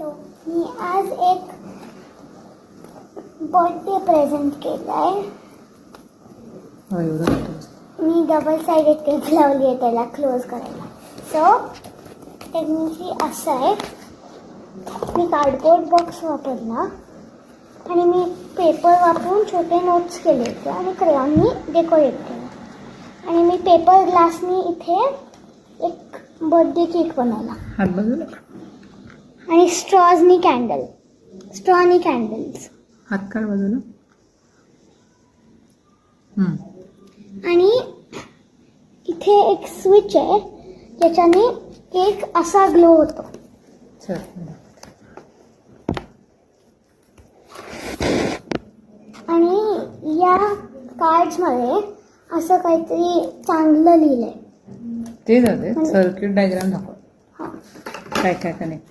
Hello, मी आज एक birthday present केलाय. मी डबल साइडेड टेप लावली आहे त्याला क्लोज करायला. सो टेक्निकली असं आहे, मी कार्डबोर्ड बॉक्स वापरला आणि मी पेपर वापरून छोटे नोट्स केले होते आणि क्रेयॉननी डेकोरेट केलं आणि मी पेपर ग्लासनी इथे एक बर्थडे केक बनवला हात बाजूला आणि स्ट्रॉनी कॅन्डल्स हात काढ बाजूला. आणि इथे एक स्विच आहे ज्याच्याने केक असा ग्लो होतो. आणि या कार्ड्समध्ये असं काहीतरी चांगलं लिहिलंय. ते जाते सर्किट डायग्राम दाखव. हां, काय काय कनेक्ट